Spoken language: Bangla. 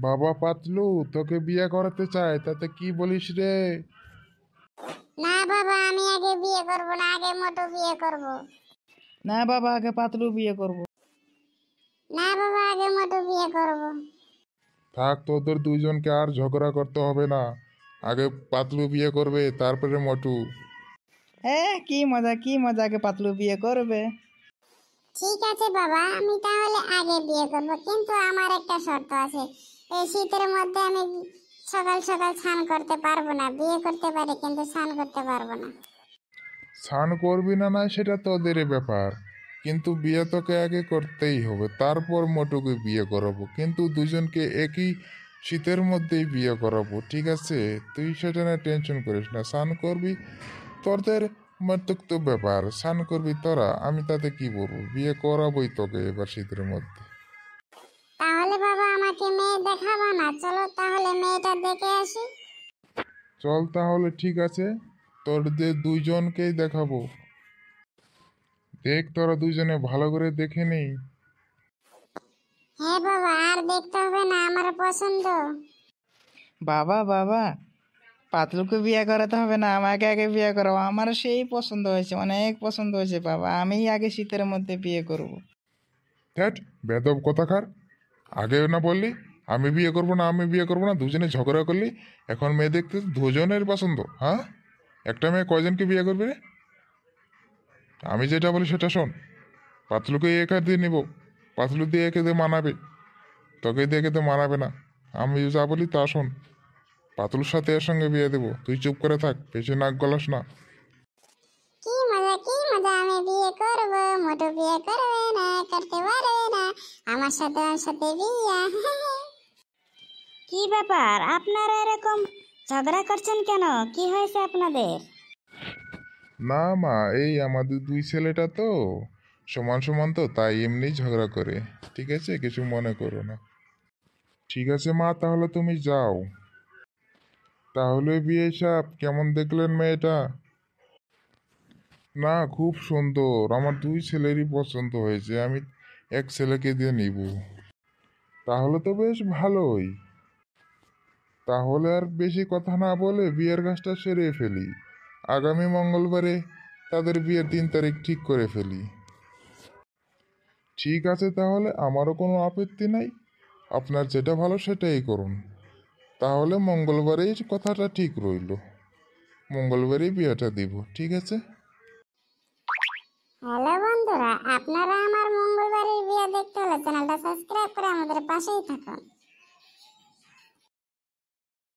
বাবা পাতলু তোকে বিয়ে করাতে চায়, তাতে কি বলিস রে? না বাবা, আমি আগে বিয়ে করব না, আগে মোটু বিয়ে করব। না বাবা, আগে পাতলু বিয়ে করব। না বাবা, আগে মোটু বিয়ে করব। থাক, তোদের দুইজনকে আর ঝগড়া করতে হবে না। আগে পাতলু বিয়ে করবে, তারপরে মোটু। কি মজা কি মজা, আগে পাতলু বিয়ে করবে। ঠিক আছে বাবা, আমি তাহলে আগে বিয়ে করব, কিন্তু আমার একটা শর্ত আছে। এই শীতের মধ্যে আমি সকাল সকাল স্নান করতে পারবো না। বিয়ে করতে পারি কিন্তু স্নান করতে পারবো না। স্নান করবি না না সেটা তোদের ব্যাপার, কিন্তু বিয়ে তোকে আগে করতেই হবে, তারপর মোটুকে বিয়ে করাবো, কিন্তু দুজনকে একই শীতের মধ্যেই বিয়ে করাবো, ঠিক আছে? তুই সেটা না টেনশন করিস না। স্নান করবি তোদের মতো তো ব্যাপার, স্নান করবি তোরা, আমি তাতে কি বলবো, বিয়ে করাবোই তোকে এবার শীতের মধ্যে। তাহলে বাবা আমাকে মেয়ে দেখাবা না? চলো তাহলে মেয়েটা দেখে আসি। চল তাহলে, ঠিক আছে, তোদের দুইজনকেই দেখাবো। দেখ তোরা দুইজনে ভালো করে দেখে নেই। হ্যাঁ বাবা, আর দেখতে হবে না, আমার পছন্দ। বাবা বাবা, পাতলুকে বিয়ে করাতে হবে না, আমাকে আগে বিয়ে করাবো। আমার সেই পছন্দ হয়েছে, অনেক পছন্দ হয়েছে বাবা, আমিই আগে শীতের মধ্যে বিয়ে করব। ধ্যাট, বেদব কথাকার, আগে না বললি আমি বিয়ে করবো না, আমি বিয়ে করবো না, দুজনে ঝগড়া করলি, এখন মেয়ে দেখতে দুজনের পছন্দ? হ্যাঁ, একটা মেয়ে কয়জনকে বিয়ে করবে রে? আমি যেটা বলি সেটা শোন। পাতলুকে একা দিয়ে নিব, পাতলু দিয়ে একে দিয়ে মানাবে, তোকে দিয়ে একে দিয়ে মানাবে না। আমি যা বলি তা শোন, পাতলুর সাথে এর সঙ্গে বিয়ে দেবো, তুই চুপ করে থাক, বেশি নাক গলাস না। কি মজা কি মজা, আমি বিয়ে করব, মোটু বিয়ে করবে না, করতে পারবে না। আমার সাথে বিয়ে। কি ব্যাপার, আপনারা এরকম ঝগড়া করছেন কেন? কি হয়েছে আপনাদের? না মা, এই আমাদের দুই ছেলেটা তো সমান সমান, তো তাই এমনি ঝগড়া করে, ঠিক আছে, কিছু মনে করো না। ঠিক আছে মা, তাহলে তুমি যাও। তাহলে বিয়ে সাহেব, কেমন দেখলেন মেয়েটা? না, খুব সুন্দর, আমার দুই ছেলেরই পছন্দ হয়েছে, আমি এক ছেলেকে দিয়ে নিব। তাহলে তো বেশ ভালোই। তাহলে আর বেশি কথা না বলে বিয়ের কাজটা সেরে ফেলি। আগামী মঙ্গলবারে তাদের বিয়ের 3 তারিখ ঠিক করে ফেলি। ঠিক আছে, তাহলে আমারও কোনো আপত্তি নাই, আপনার যেটা ভালো সেটাই করুন। তাহলে মঙ্গলবারেই কথাটা ঠিক রইল, মঙ্গলবারেই বিয়েটা দিব, ঠিক আছে? হ্যালো বন্ধুরা, আপনারা আমার মঙ্গলবারের বিয়ে দেখতে হলে চ্যানেলটা সাবস্ক্রাইব করে আমাদের পাশেই থাকুন।